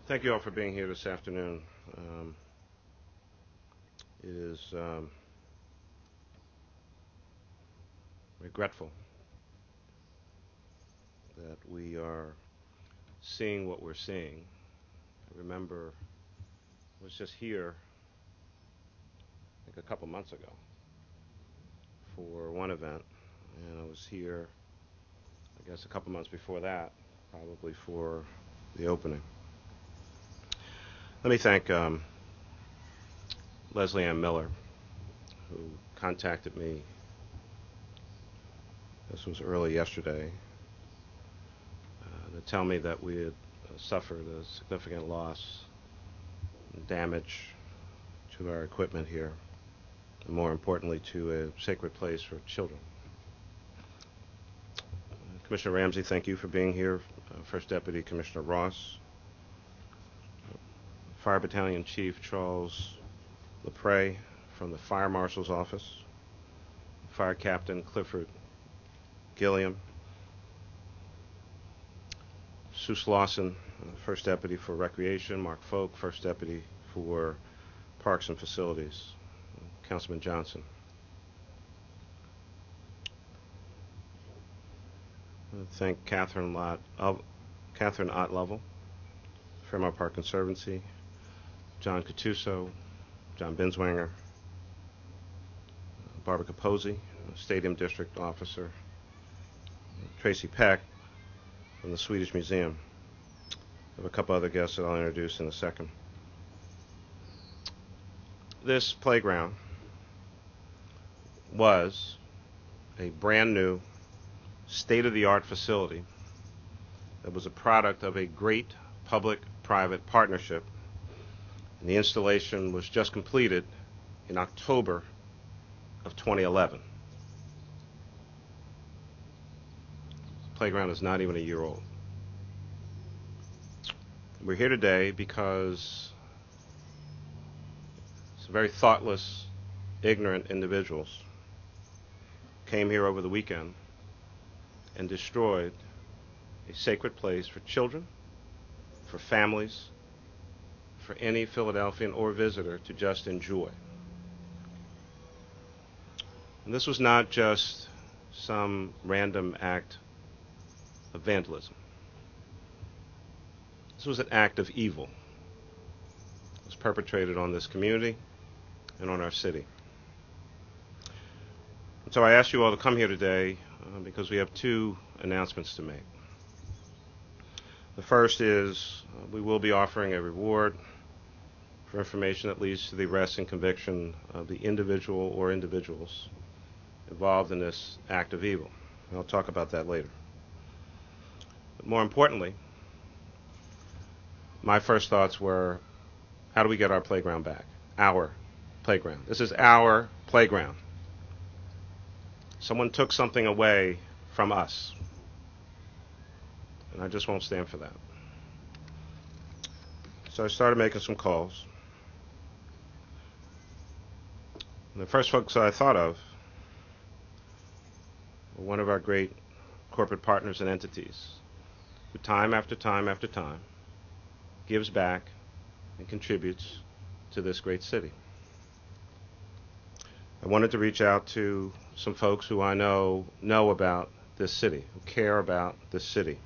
Thank you all for being here this afternoon. It is regretful that we are seeing what we're seeing. I remember I was just here, I think a couple months ago, for one event, and I was here, I guess, a couple months before that, probably for the opening. Let me thank Leslie Ann Miller, who contacted me, this was early yesterday, to tell me that we had suffered a significant loss and damage to our equipment here, and more importantly to a sacred place for children. Commissioner Ramsey, thank you for being here. First Deputy Commissioner Ross, Fire Battalion Chief Charles LaPrey from the Fire Marshal's Office, Fire Captain Clifford Gilliam, Sue Lawson, First Deputy for Recreation, Mark Folk, First Deputy for Parks and Facilities, Councilman Johnson. Thank Catherine Ott-Lovell, Fairmont Park Conservancy, John Cattuso, John Binswanger, Barbara Capozzi, Stadium District Officer, Tracy Peck from the Swedish Museum. I have a couple other guests that I'll introduce in a second. This playground was a brand new state-of-the-art facility that was a product of a great public-private partnership, and the installation was just completed in October of 2011. The playground is not even a year old. We're here today because some very thoughtless, ignorant individuals came here over the weekend and destroyed a sacred place for children, for families, for any Philadelphian or visitor to just enjoy. And this was not just some random act of vandalism. This was an act of evil. It was perpetrated on this community and on our city. And so I asked you all to come here today because we have two announcements to make. The first is we will be offering a reward for information that leads to the arrest and conviction of the individual or individuals involved in this act of evil. And I'll talk about that later. But more importantly, my first thoughts were, how do we get our playground back? Our playground. This is our playground. Someone took something away from us, and I just won't stand for that. So I started making some calls. And the first folks I thought of were one of our great corporate partners and entities who time after time after time gives back and contributes to this great city. I wanted to reach out to some folks who I know about this city, who care about this city,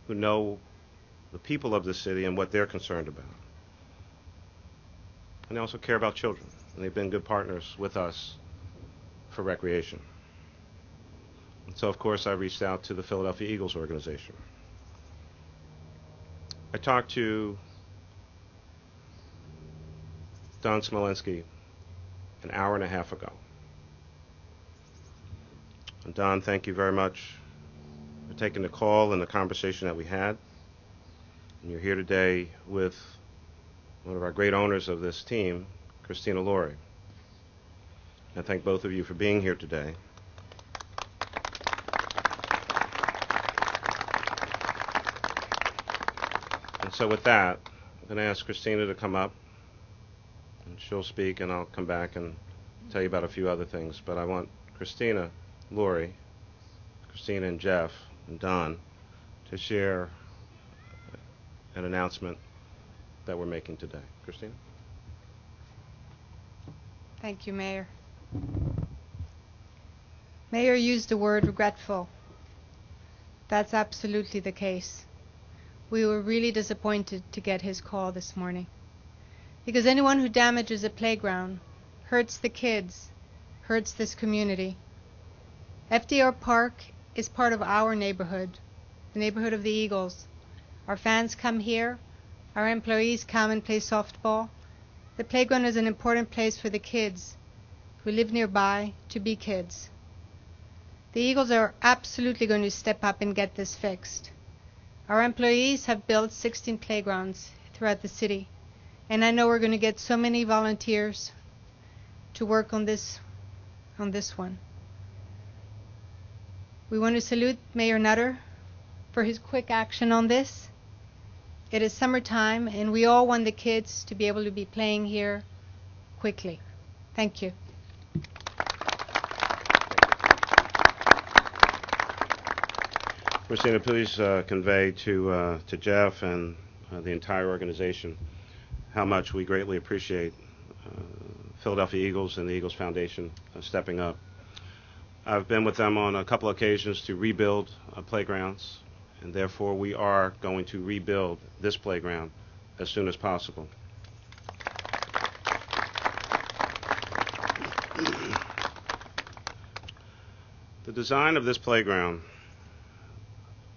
who know the people of this city and what they're concerned about. And they also care about children, and they've been good partners with us for recreation. And so, of course, I reached out to the Philadelphia Eagles organization. I talked to Don Smolenski an hour and a half ago. And Don, thank you very much for taking the call and the conversation that we had. And you're here today with one of our great owners of this team, Christina Laurie. I thank both of you for being here today. And so with that, I'm going to ask Christina to come up, and she'll speak, and I'll come back and tell you about a few other things. But I want Christina Laurie, Christina and Jeff and Don to share an announcement that we're making today. Christina? Thank you, Mayor. Mayor used the word regretful. That's absolutely the case. We were really disappointed to get his call this morning, because anyone who damages a playground hurts the kids, hurts this community. FDR Park is part of our neighborhood, the neighborhood of the Eagles. Our fans come here, our employees come and play softball. The playground is an important place for the kids who live nearby to be kids. The Eagles are absolutely going to step up and get this fixed. Our employees have built 16 playgrounds throughout the city, and I know we're going to get so many volunteers to work on this one. We want to salute Mayor Nutter for his quick action on this. It is summertime, and we all want the kids to be able to be playing here quickly. Thank you. Christina, please convey to Jeff and the entire organization how much we greatly appreciate Philadelphia Eagles and the Eagles Foundation stepping up. I've been with them on a couple occasions to rebuild playgrounds, and therefore we are going to rebuild this playground as soon as possible. The design of this playground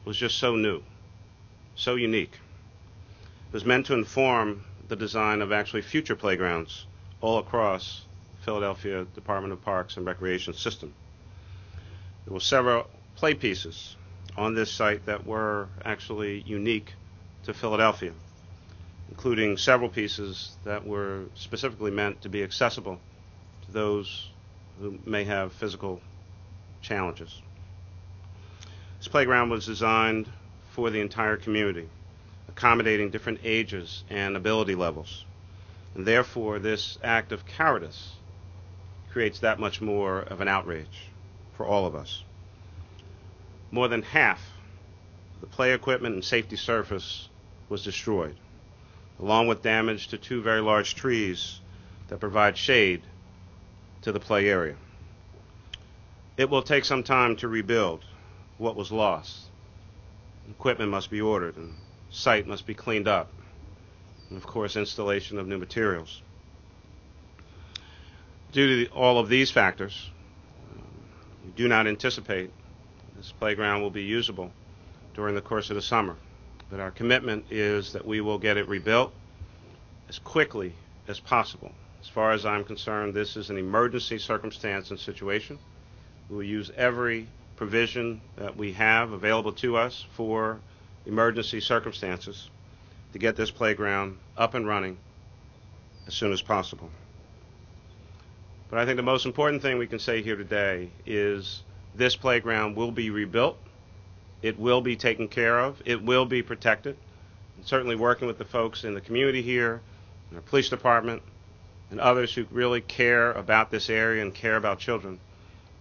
was just so new, so unique. It was meant to inform the design of actually future playgrounds all across Philadelphia Department of Parks and Recreation system. There were several play pieces on this site that were actually unique to Philadelphia, including several pieces that were specifically meant to be accessible to those who may have physical challenges. This playground was designed for the entire community, accommodating different ages and ability levels. And therefore, this act of cowardice creates that much more of an outrage for all of us. More than half the play equipment and safety surface was destroyed, along with damage to two very large trees that provide shade to the play area. It will take some time to rebuild what was lost. Equipment must be ordered, and site must be cleaned up, and of course installation of new materials. Due to all of these factors, we do not anticipate this playground will be usable during the course of the summer, but our commitment is that we will get it rebuilt as quickly as possible. As far as I'm concerned, this is an emergency circumstance and situation. We will use every provision that we have available to us for emergency circumstances to get this playground up and running as soon as possible. But I think the most important thing we can say here today is this playground will be rebuilt. It will be taken care of. It will be protected. And certainly working with the folks in the community here, and our police department, and others who really care about this area and care about children,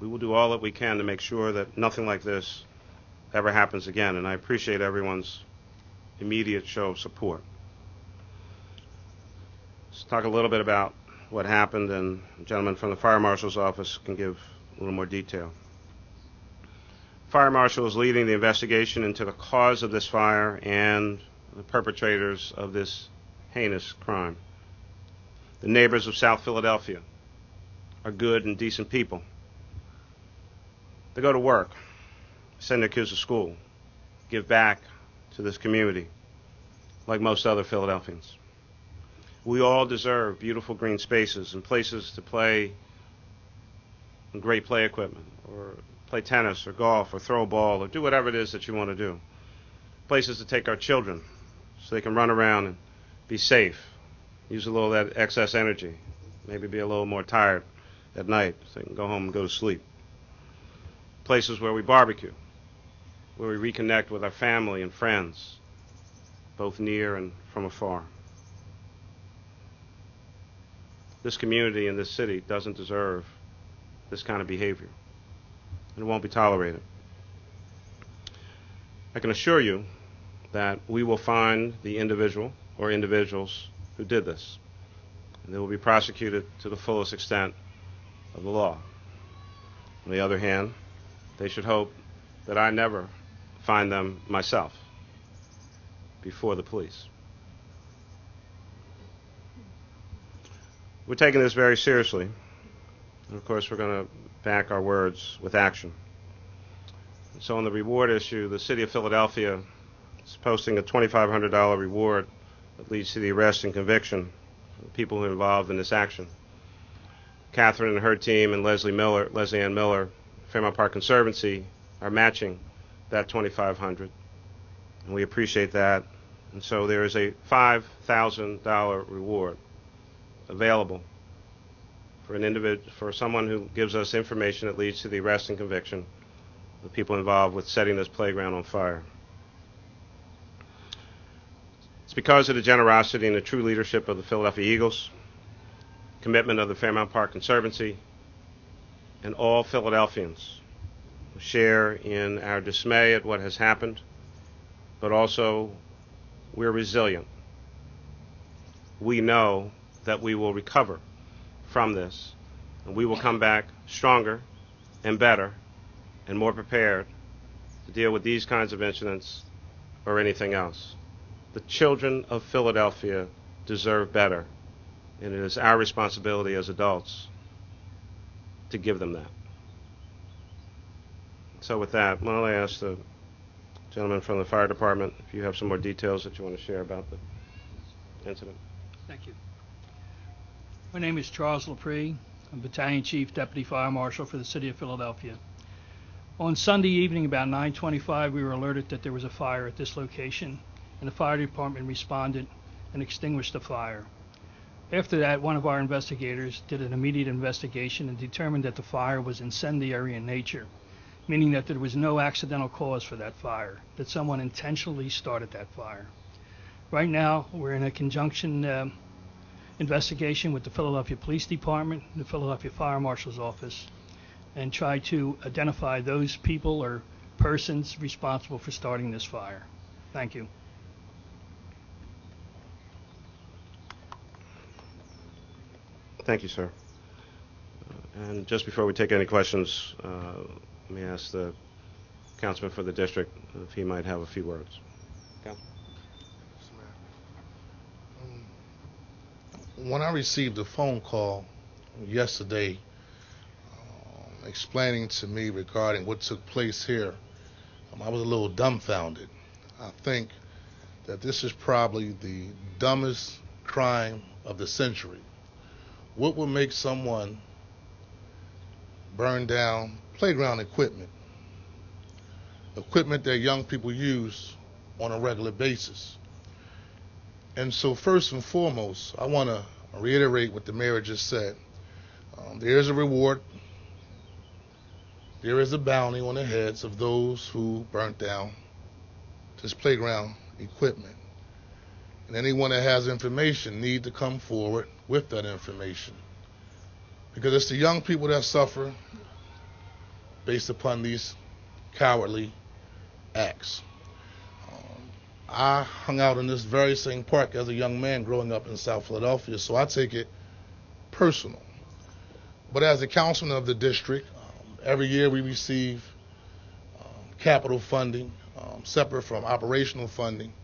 we will do all that we can to make sure that nothing like this ever happens again. And I appreciate everyone's immediate show of support. Let's talk a little bit about what happened, and the gentleman from the Fire Marshal's office can give a little more detail. Fire Marshal is leading the investigation into the cause of this fire and the perpetrators of this heinous crime. The neighbors of South Philadelphia are good and decent people. They go to work, send their kids to school, give back to this community like most other Philadelphians. We all deserve beautiful green spaces and places to play great play equipment, or play tennis or golf or throw a ball or do whatever it is that you want to do. Places to take our children so they can run around and be safe, use a little of that excess energy, maybe be a little more tired at night so they can go home and go to sleep. Places where we barbecue, where we reconnect with our family and friends, both near and from afar. This community and this city doesn't deserve this kind of behavior, and it won't be tolerated. I can assure you that we will find the individual or individuals who did this, and they will be prosecuted to the fullest extent of the law. On the other hand, they should hope that I never find them myself before the police. We're taking this very seriously, and of course we're going to back our words with action. So on the reward issue, the City of Philadelphia is posting a $2,500 reward that leads to the arrest and conviction of the people who are involved in this action. Catherine and her team and Leslie Ann Miller, Fairmount Park Conservancy, are matching that $2,500, and we appreciate that. And so there is a $5,000 reward available for an individual, for someone who gives us information that leads to the arrest and conviction of the people involved with setting this playground on fire. It's because of the generosity and the true leadership of the Philadelphia Eagles, commitment of the Fairmount Park Conservancy, and all Philadelphians who share in our dismay at what has happened, but also we're resilient. We know that we will recover from this, and we will come back stronger and better and more prepared to deal with these kinds of incidents or anything else. The children of Philadelphia deserve better, and it is our responsibility as adults to give them that. So with that, why don't I ask the gentleman from the fire department if you have some more details that you want to share about the incident. Thank you. My name is Charles LaPree. I'm Battalion Chief Deputy Fire Marshal for the City of Philadelphia. On Sunday evening about 9:25, we were alerted that there was a fire at this location, and the fire department responded and extinguished the fire. After that, one of our investigators did an immediate investigation and determined that the fire was incendiary in nature, meaning that there was no accidental cause for that fire, that someone intentionally started that fire. Right now, we're in a conjunction investigation with the Philadelphia Police Department, the Philadelphia Fire Marshal's Office, and try to identify those people or persons responsible for starting this fire. Thank you. Thank you, sir. And just before we take any questions, let me ask the councilman for the district if he might have a few words. Councilman? When I received a phone call yesterday explaining to me regarding what took place here, I was a little dumbfounded. I think that this is probably the dumbest crime of the century. What would make someone burn down playground equipment that young people use on a regular basis? And so first and foremost, I want to reiterate what the mayor just said. There is a reward. There is a bounty on the heads of those who burnt down this playground equipment. And anyone that has information need to come forward with that information, because it's the young people that suffer based upon these cowardly acts. I hung out in this very same park as a young man growing up in South Philadelphia, so I take it personal. But as a councilman of the district, every year we receive capital funding, separate from operational funding.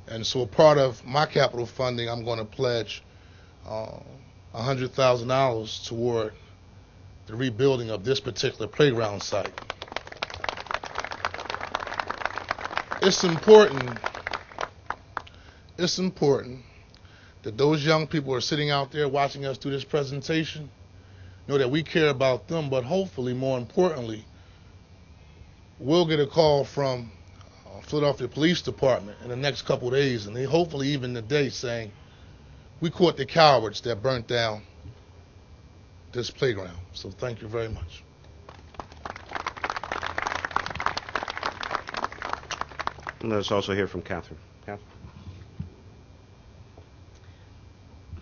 And so a part of my capital funding, I'm going to pledge $100,000 toward the rebuilding of this particular playground site. It's important that those young people who are sitting out there watching us do this presentation know that we care about them, but hopefully, more importantly, we'll get a call from Philadelphia Police Department in the next couple of days, and they hopefully even today, saying, we caught the cowards that burnt down this playground. So thank you very much. And let's also hear from Catherine. Catherine?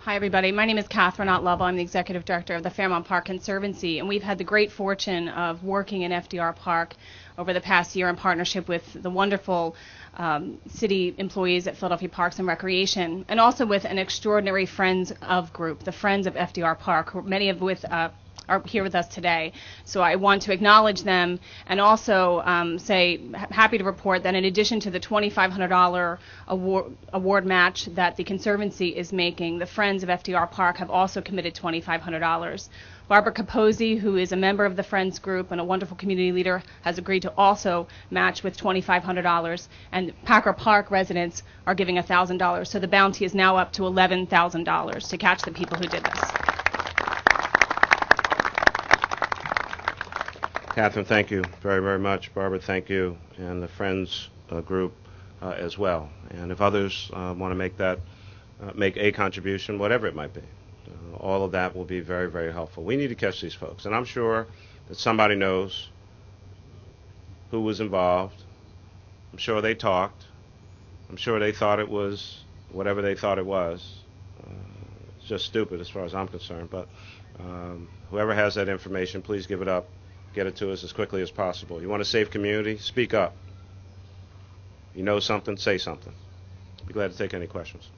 Hi, everybody. My name is Catherine Otlove. I'm the Executive Director of the Fairmont Park Conservancy, and we've had the great fortune of working in FDR Park over the past year in partnership with the wonderful city employees at Philadelphia Parks and Recreation, and also with an extraordinary Friends of group, the Friends of FDR Park, who many of with are here with us today. So I want to acknowledge them and also happy to report that in addition to the $2,500 award match that the Conservancy is making, the Friends of FDR Park have also committed $2,500. Barbara Capozzi, who is a member of the Friends group and a wonderful community leader, has agreed to also match with $2,500, and Packer Park residents are giving $1,000. So the bounty is now up to $11,000 to catch the people who did this. Catherine, thank you very, very much. Barbara, thank you, and the Friends group as well. And if others want to make a contribution, whatever it might be, all of that will be very, very helpful. We need to catch these folks, and I'm sure that somebody knows who was involved. I'm sure they talked. I'm sure they thought it was whatever they thought it was. It's just stupid as far as I'm concerned, but whoever has that information, please give it up. Get it to us as quickly as possible. You want a safe community? Speak up. You know something? Say something. Be glad to take any questions.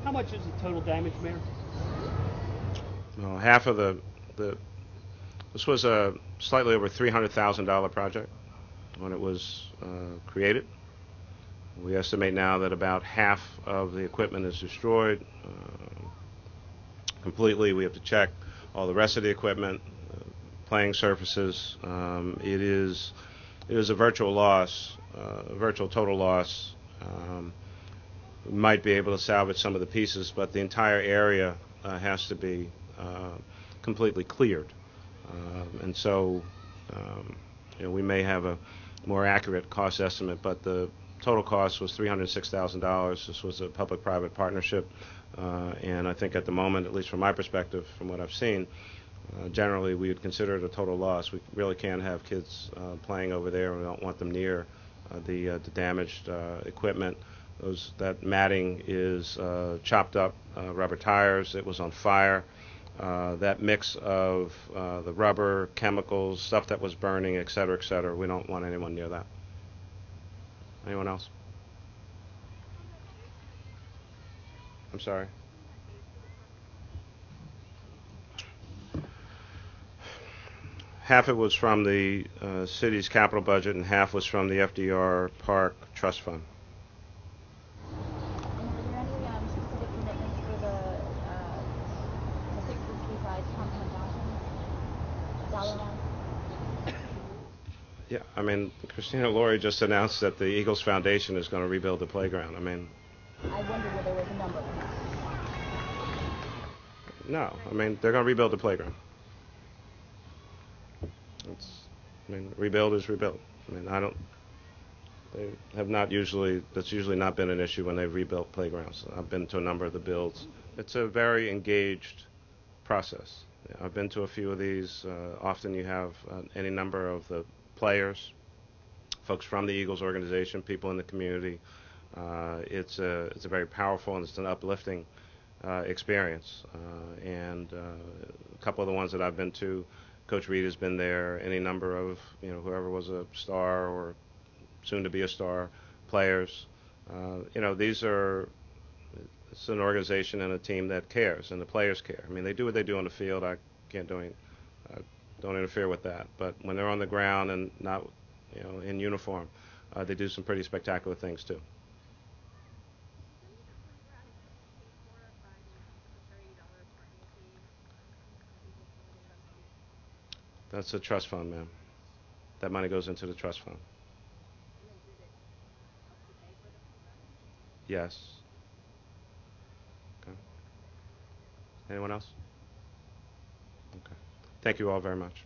How much is the total damage, Mayor? Well, half of this was a slightly over $300,000 project when it was created. We estimate now that about half of the equipment is destroyed completely. We have to check all the rest of the equipment, playing surfaces. It is a virtual loss, a virtual total loss. We might be able to salvage some of the pieces, but the entire area has to be completely cleared. And so, we may have a more accurate cost estimate, but the total cost was $306,000. This was a public-private partnership, and I think at the moment, at least from my perspective, from what I've seen, generally we would consider it a total loss. We really can't have kids playing over there. We don't want them near the damaged equipment. That matting is chopped up rubber tires. It was on fire. That mix of the rubber, chemicals, stuff that was burning, et cetera, we don't want anyone near that. Anyone else? I'm sorry. Half it was from the city's capital budget, and half was from the FDR Park Trust Fund. And are there any specific commitments for the fixes besides $10,000 line? Yeah, I mean, Christina Laurie just announced that the Eagles Foundation is going to rebuild the playground. I mean, I wondered whether there was a number. no, I mean, they're going to rebuild the playground. Rebuild is rebuild. I mean, that's usually not been an issue when they've rebuilt playgrounds. I've been to a number of the builds. It's a very engaged process. I've been to a few of these. Often you have any number of the players, folks from the Eagles organization, people in the community. It's a very powerful and it's an uplifting experience. And a couple of the ones that I've been to, Coach Reed has been there, any number of, whoever was a star or soon to be a star players. It's an organization and a team that cares, and the players care. I mean, they do what they do on the field. I don't interfere with that. But when they're on the ground and not, in uniform, they do some pretty spectacular things too. That's a trust fund, ma'am. That money goes into the trust fund. Yes. Okay. Anyone else? Okay. Thank you all very much.